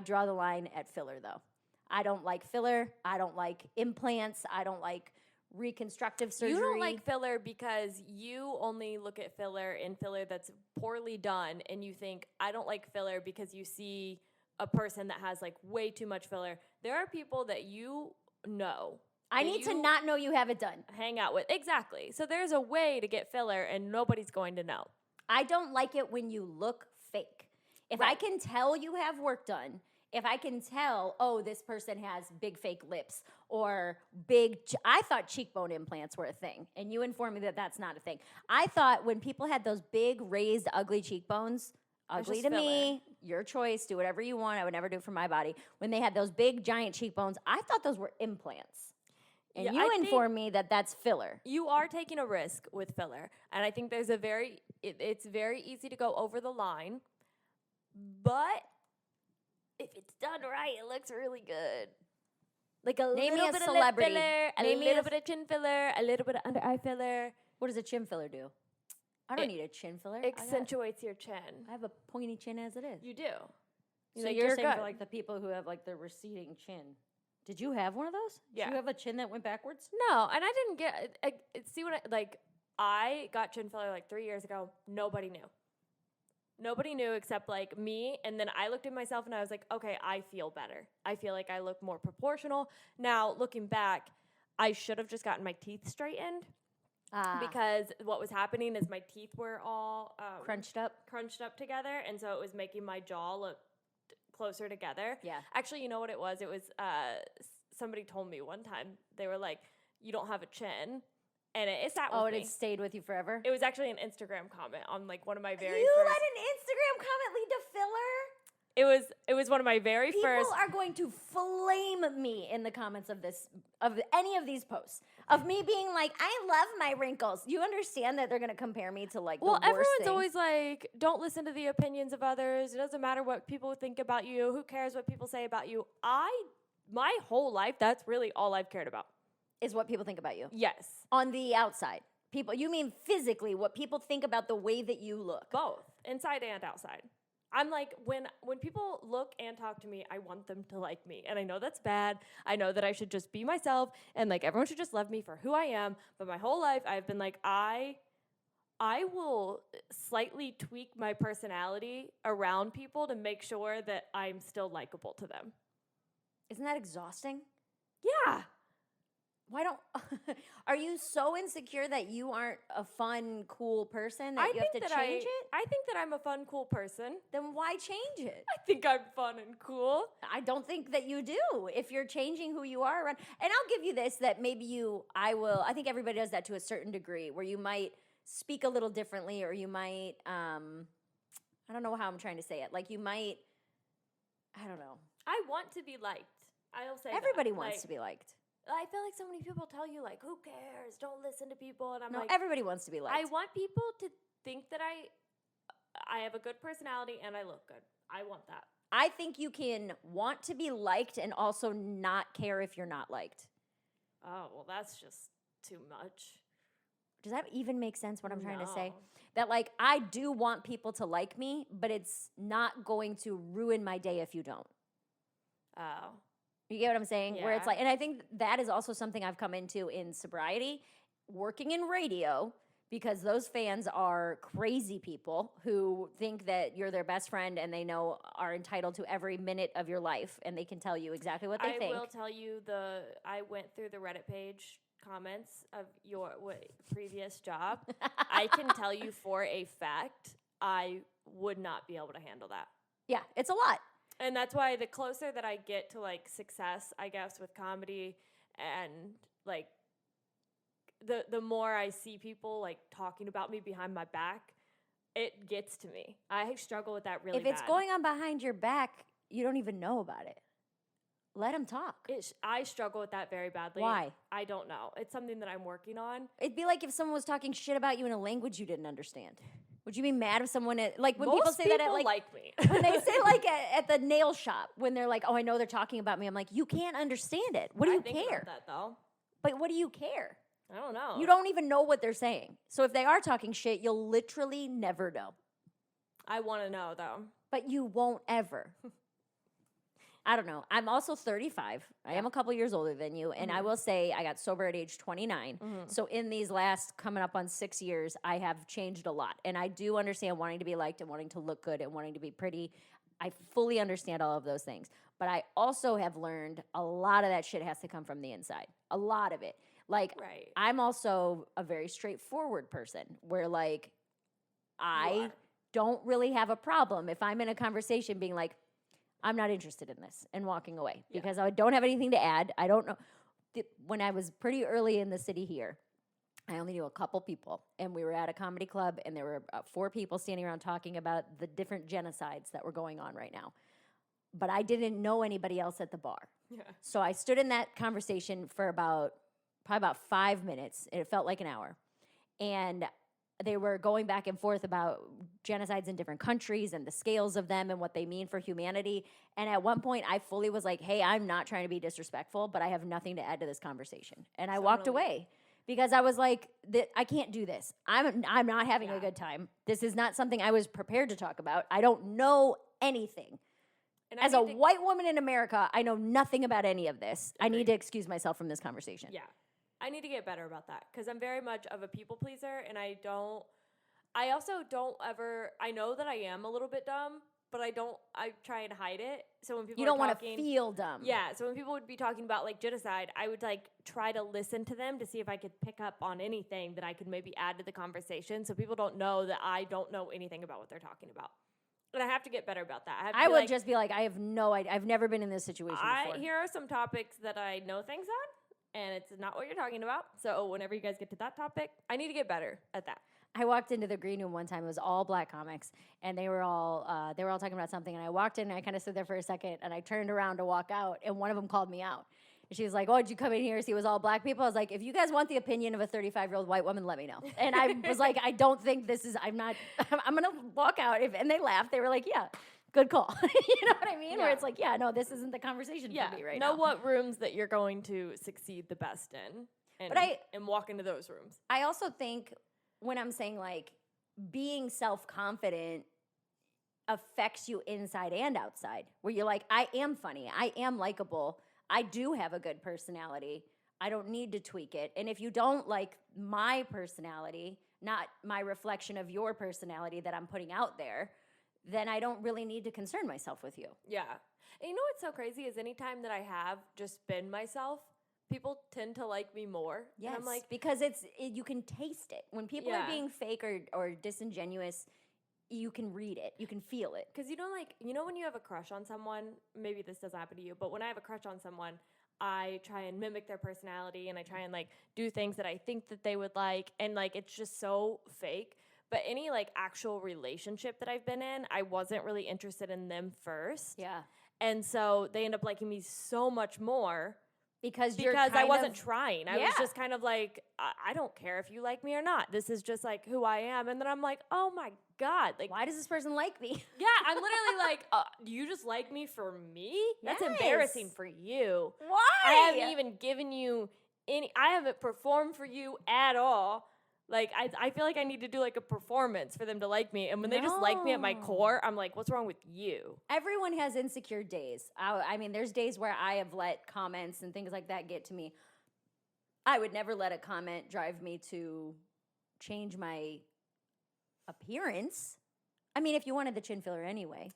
draw the line at filler, though. I don't like filler. I don't like implants. I don't like reconstructive surgery. You don't like filler because you only look at filler in filler that's poorly done, and you think, I don't like filler because you see a person that has like way too much filler. There are people that you know. I need to not know you have it done. Hang out with. Exactly. So there's a way to get filler, and nobody's going to know. I don't like it when you look fake. If I can tell you have work done, if I can tell, oh, this person has big fake lips or I thought cheekbone implants were a thing, and you informed me that that's not a thing. I thought when people had those big, raised, ugly cheekbones, ugly to me, your choice, do whatever you want. I would never do it for my body. When they had those big, giant cheekbones, I thought those were implants. And Yeah, you I informed me that that's filler. You are taking a risk with filler, and I think there's it's very easy to go over the line, but if it's done right, it looks really good. Like a Name me little a bit celebrity. of lip filler, Name a me little a- bit of chin filler, a little bit of under eye filler. What does a chin filler do? I don't It need a chin filler. Accentuates your chin. I have a pointy chin as it is. You do. So Like, you're saying good. for like the people who have like the receding chin. Did you have one of those? Yeah. Did you have a chin that went backwards? No, and I didn't get. See what I got chin filler like 3 years ago. Nobody knew. Nobody knew except like me. And then I looked at myself and I was like, okay, I feel better. I feel like I look more proportional. Now, looking back, I should have just gotten my teeth straightened because what was happening is my teeth were all Crunched up. together. And so it was making my jaw look closer together. Yeah. Actually, you know what it was? It was somebody told me one time. They were like, you don't have a chin. And it sat with Oh, and me. it stayed with you forever? It was actually an Instagram comment on like one of my very You first. let an Instagram comment lead to filler? It was one of my very first. People are going to flame me in the comments of any of these posts of me being like, I love my wrinkles. You understand that they're going to compare me to like the worst everyone's things. always like, don't listen to the opinions of others. It doesn't matter what people think about you. Who cares what people say about you? My whole life, that's really all I've cared about. Is what people think about you. Yes. On the outside. People, you mean physically, what people think about the way that you look. Both, inside and outside. I'm like, when people look and talk to me, I want them to like me. And I know that's bad. I know that I should just be myself and like everyone should just love me for who I am. But my whole life I've been like, I will slightly tweak my personality around people to make sure that I'm still likable to them. Isn't that exhausting? Yeah. Why don't are you so insecure that you aren't a fun, cool person that you have to change it? I think that I'm a fun, cool person. Then why change it? I think I'm fun and cool. I don't think that you do. If you're changing who you are around, and I'll give you this, that maybe I think everybody does that to a certain degree, where you might speak a little differently, or you might, I don't know how I'm trying to say it. Like you might, I don't know. I want to be liked. I'll say Everybody that. wants Like, to be liked. I feel like so many people tell you, like, who cares? Don't listen to people. And I'm No, like, everybody wants to be liked. I want people to think that I have a good personality and I look good. I want that. I think you can want to be liked and also not care if you're not liked. Oh, well, that's just too much. Does that even make sense, what I'm trying to say? No. That, like, I do want people to like me, but it's not going to ruin my day if you don't. Oh. You get what I'm saying? Where it's Yeah. like, and I think that is also something I've come into in sobriety, working in radio, because those fans are crazy people who think that you're their best friend and they know are entitled to every minute of your life and they can tell you exactly what they think. I will tell you I went through the Reddit page comments of your previous job. I can tell you for a fact, I would not be able to handle that. Yeah, it's a lot. And that's why the closer that I get to like success, I guess, with comedy and like the more I see people like talking about me behind my back, it gets to me. I struggle with that really bad. If it's going on behind your back, you don't even know about it. Let them talk. I struggle with that very badly. Why? I don't know. It's something that I'm working on. It'd be like if someone was talking shit about you in a language you didn't understand. Would you be mad if someone, like when Most people say that at like me. when they say like at the nail shop, when they're like, oh, I know they're talking about me. I'm like, you can't understand it. What do you think care? about that though. But what do you care? I don't know. You don't even know what they're saying. So if they are talking shit, you'll literally never know. I want to know though. But you won't ever. I don't know. I'm also 35. I am a couple years older than you. And I will say I got sober at age 29. So in these last coming up on 6 years, I have changed a lot. And I do understand wanting to be liked and wanting to look good and wanting to be pretty. I fully understand all of those things. But I also have learned a lot of that shit has to come from the inside. A lot of it. Like, Right. I'm also a very straightforward person where, like, I don't really have a problem if I'm in a conversation being like, I'm not interested in this and walking away because I don't have anything to add. I don't know. When I was pretty early in the city here, I only knew a couple people, and we were at a comedy club, and there were 4 people standing around talking about the different genocides that were going on right now. But I didn't know anybody else at the bar. Yeah. So I stood in that conversation for probably about 5 minutes. It felt like an hour. And they were going back and forth about genocides in different countries and the scales of them and what they mean for humanity. And at one point, I fully was like, hey, I'm not trying to be disrespectful, but I have nothing to add to this conversation. And I walked away because I was like, I can't do this. I'm not having a good time. This is not something I was prepared to talk about. I don't know anything. And As a white woman in America, I know nothing about any of this. I need to excuse myself from this conversation. Yeah. I need to get better about that because I'm very much of a people pleaser, and I also don't ever, I know that I am a little bit dumb, but I try and hide it. So when people You don't want to feel dumb. Yeah, so when people would be talking about like genocide, I would like try to listen to them to see if I could pick up on anything that I could maybe add to the conversation so people don't know that I don't know anything about what they're talking about. And I have to get better about that. I would just be like, I have no idea. I've never been in this situation before. Here are some topics that I know things on. and it's not what you're talking about. So whenever you guys get to that topic, I need to get better at that. I walked into the green room one time. It was all black comics, and they were all talking about something. And I walked in, and I kind of stood there for a second, and I turned around to walk out, and one of them called me out. And she was like, "Oh, did you come in here see it was all black people?" I was like, "If you guys want the opinion of a 35-year-old white woman, let me know." And I was like, "I don't think this is. I'm not. I'm gonna walk out." And they laughed. They were like, "Yeah, good call." You know what I mean? Yeah. Where it's like, "Yeah, no, this isn't the conversation for me right now." Know what rooms that you're going to succeed the best in, and walk into those rooms. I also think when I'm saying like being self-confident affects you inside and outside, where you're like, I am funny, I am likable, I do have a good personality, I don't need to tweak it. And if you don't like my personality, not my reflection of your personality that I'm putting out there, then I don't really need to concern myself with you. Yeah. And you know what's so crazy is anytime that I have just been myself, people tend to like me more. Yes, and I'm like, because you can taste it. When people are being fake or disingenuous, you can read it. You can feel it. Because when you have a crush on someone, maybe this doesn't happen to you, but when I have a crush on someone, I try and mimic their personality, and I try and like do things that I think that they would like, and like it's just so fake. But any like actual relationship that I've been in, I wasn't really interested in them first. Yeah. And so they end up liking me so much more. Because I wasn't trying. I was just kind of like, I don't care if you like me or not. This is just like who I am. And then I'm like, oh my God. Like, why does this person like me? Yeah, I'm literally like, you just like me for me? That's Yes. embarrassing for you. Why? I haven't even given you I haven't performed for you at all. Like, I feel like I need to do like a performance for them to like me. And when they just like me at my core, I'm like, what's wrong with you? Everyone has insecure days. I mean, there's days where I have let comments and things like that get to me. I would never let a comment drive me to change my appearance. I mean, if you wanted the chin filler anyway.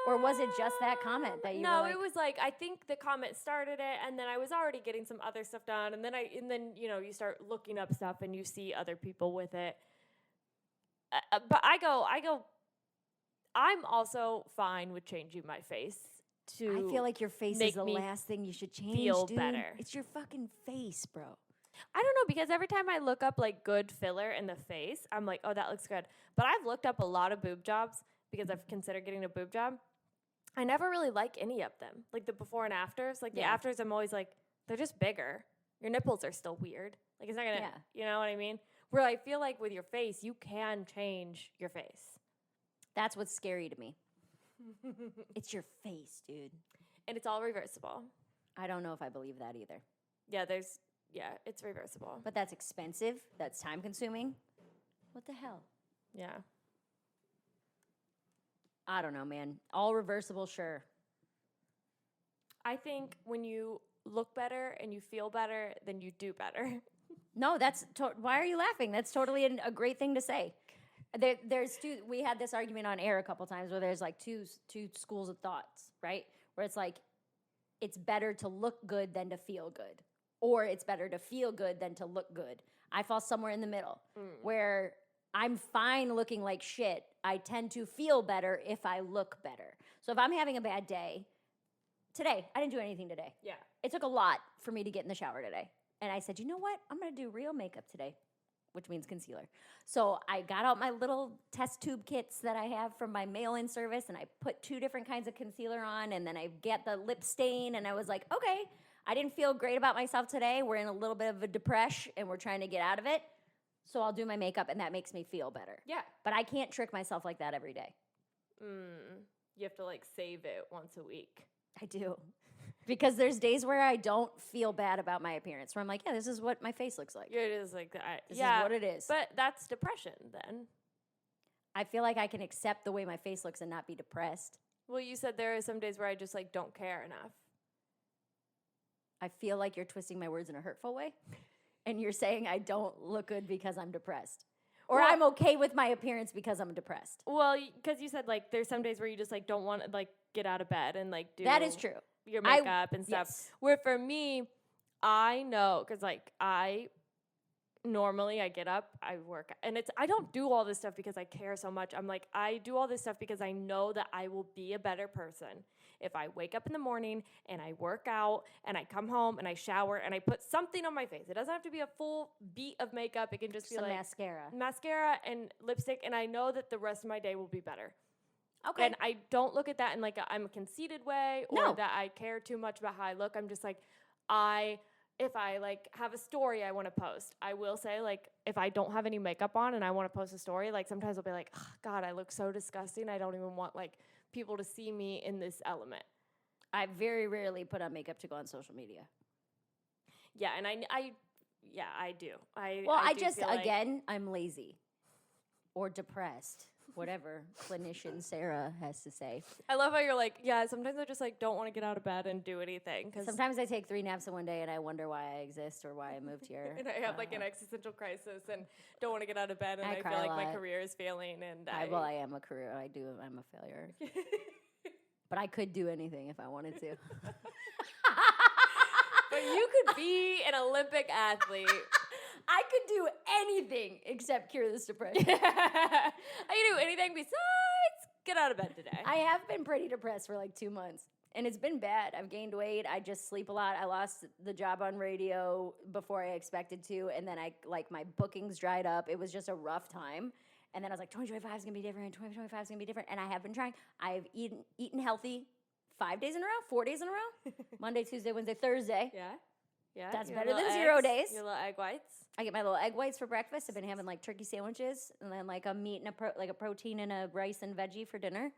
Or was it just that comment that you No, were like, it was like, I think the comment started it, and then I was already getting some other stuff done, and then you start looking up stuff and you see other people with it. But I go, I'm also fine with changing my face to I feel like your face is the last thing you should change, feel dude. better. It's your fucking face, bro. I don't know, because every time I look up like good filler in the face, I'm like, oh, that looks good. But I've looked up a lot of boob jobs because I've considered getting a boob job. I never really like any of them. Like the before and afters. Like the afters, I'm always like, they're just bigger. Your nipples are still weird. Like it's not going to, you know what I mean? Where I feel like with your face, you can change your face. That's what's scary to me. It's your face, dude. And it's all reversible. I don't know if I believe that either. Yeah, it's reversible. But that's expensive. That's time consuming. What the hell? Yeah. I don't know, man. All reversible, sure. I think when you look better and you feel better, then you do better. No, why are you laughing? That's totally a great thing to say. We had this argument on air a couple times where there's like two schools of thoughts, right? Where it's like, it's better to look good than to feel good. Or it's better to feel good than to look good. I fall somewhere in the middle where I'm fine looking like shit. I tend to feel better if I look better. So if I'm having a bad day, today, I didn't do anything today. Yeah. It took a lot for me to get in the shower today. And I said, you know what? I'm going to do real makeup today, which means concealer. So I got out my little test tube kits that I have from my mail-in service, and I put 2 different kinds of concealer on, and then I get the lip stain, and I was like, okay, I didn't feel great about myself today. We're in a little bit of a depression, and we're trying to get out of it. So I'll do my makeup, and that makes me feel better. Yeah. But I can't trick myself like that every day. You have to like save it once a week. I do. Because there's days where I don't feel bad about my appearance, where I'm like, yeah, this is what my face looks like. Yeah, it is like that. This is what it is. But that's depression then. I feel like I can accept the way my face looks and not be depressed. Well, you said there are some days where I just like don't care enough. I feel like you're twisting my words in a hurtful way. And you're saying I don't look good because I'm depressed. Or I'm okay with my appearance because I'm depressed. Well, because you said like there's some days where you just like don't want to like get out of bed and like do that is true. Your makeup and stuff. Yes. Where for me, I know because like I normally I get up, I work, and I don't do all this stuff because I care so much. I'm like, I do all this stuff because I know that I will be a better person if I wake up in the morning and I work out and I come home and I shower and I put something on my face. It doesn't have to be a full beat of makeup. It can just be Some like mascara and lipstick, and I know that the rest of my day will be better. Okay. And I don't look at that in like I'm a conceited way or that I care too much about how I look. I'm just like, if I like have a story I want to post, I will say like if I don't have any makeup on and I want to post a story, like sometimes I'll be like, oh, God, I look so disgusting. I don't even want like people to see me in this element. I very rarely put on makeup to go on social media. Yeah, and I do. I'm lazy or depressed. Whatever clinician Sara has to say. I love how you're like, yeah, sometimes I just like don't want to get out of bed and do anything. Cause sometimes I take 3 naps in one day and I wonder why I exist or why I moved here. And I have like an existential crisis and don't want to get out of bed and I feel like my career is failing. And I am a career. I'm a failure. But I could do anything if I wanted to. But you could be an Olympic athlete. I could do anything except cure this depression. I can do anything besides get out of bed today. I have been pretty depressed for like 2 months, and it's been bad. I've gained weight. I just sleep a lot. I lost the job on radio before I expected to, and then my bookings dried up. It was just a rough time. And then I was like, 2025 is going to be different. 2025 is going to be different. And I have been trying. I've eaten healthy 5 days in a row, 4 days in a row. Monday, Tuesday, Wednesday, Thursday. Yeah. Yeah, that's better than 0 days. Your little egg whites. I get my little egg whites for breakfast. I've been having like turkey sandwiches and then like a meat and a protein and a rice and veggie for dinner.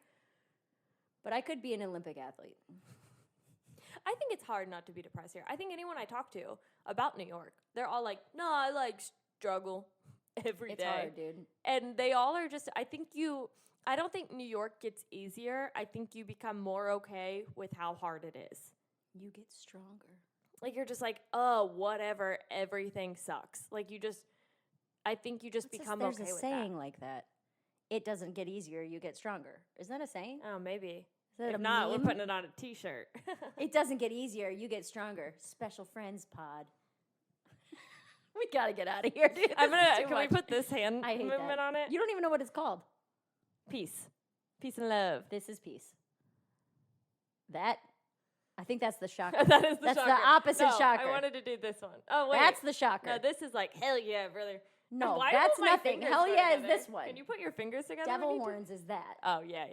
But I could be an Olympic athlete. I think it's hard not to be depressed here. I think anyone I talk to about New York, they're all like, no, I like struggle every day. It's hard, dude. And they all are just, I don't think New York gets easier. I think you become more okay with how hard it is. You get stronger. Like, you're just like, oh, whatever, everything sucks. Like, I think you just become okay with that. There's a saying like that. It doesn't get easier, you get stronger. Is that a saying? Oh, maybe. If not, we're putting it on a T-shirt. It doesn't get easier, you get stronger. Special Friends Pod. We gotta get out of here, dude. Can we put this hand movement on it? You don't even know what it's called. Peace. Peace and love. This is peace. I think that's the shocker. That is the shocker. That's the opposite shocker. I wanted to do this one. Oh, wait. That's the shocker. No, this is like, hell yeah, brother. No, that's nothing. Hell yeah is this one. Can you put your fingers together? Devil horns is that. Oh, yeah.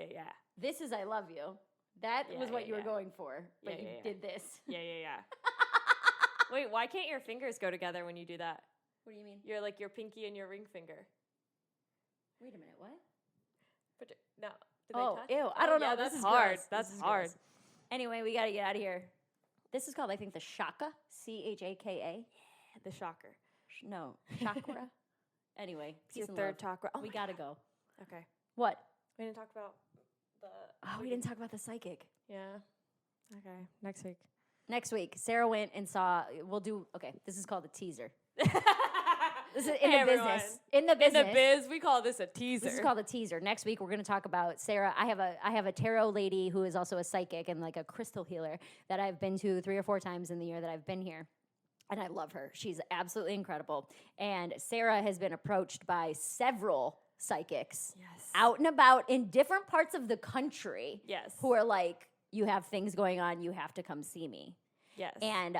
This is I love you. That was what you were going for, but you did this. Yeah. Wait, why can't your fingers go together when you do that? What do you mean? You're like your pinky and your ring finger. Wait a minute, what? But no. Do they touch? Ew. I don't know. That's this is hard. Gross. That's hard. Gross. Anyway, we got to get out of here. This is called, I think, the Shaka. Chaka. Yeah, the shocker. No, chakra. Anyway, peace and third chakra. Oh, we got to go. Okay. What? We didn't talk about we didn't talk about the psychic. Yeah. Okay. Next week. Next week, Sara went and saw. This is called a teaser. This is in the business. In the biz, we call this a teaser. This is called a teaser. Next week, we're going to talk about Sara. I have a tarot lady who is also a psychic and like a crystal healer that I've been to 3 or 4 times in the year that I've been here. And I love her. She's absolutely incredible. And Sara has been approached by several psychics out and about in different parts of the country. Yes. Who are like, you have things going on, you have to come see me. Yes. And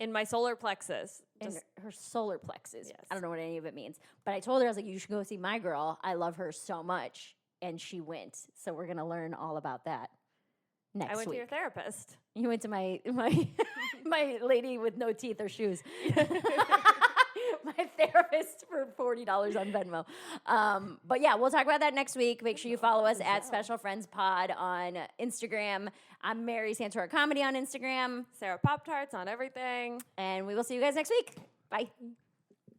in my solar plexus. In her solar plexus. Yes. I don't know what any of it means. But I told her, I was like, you should go see my girl. I love her so much. And she went. So we're going to learn all about that next week. I went to your therapist. You went to my my lady with no teeth or shoes. My therapist for $40 on Venmo. But yeah, we'll talk about that next week. Make sure you follow us at Special Friends Pod on Instagram. I'm Mary Santora Comedy on Instagram. Sara Pop-Tarts on everything. And we will see you guys next week. Bye.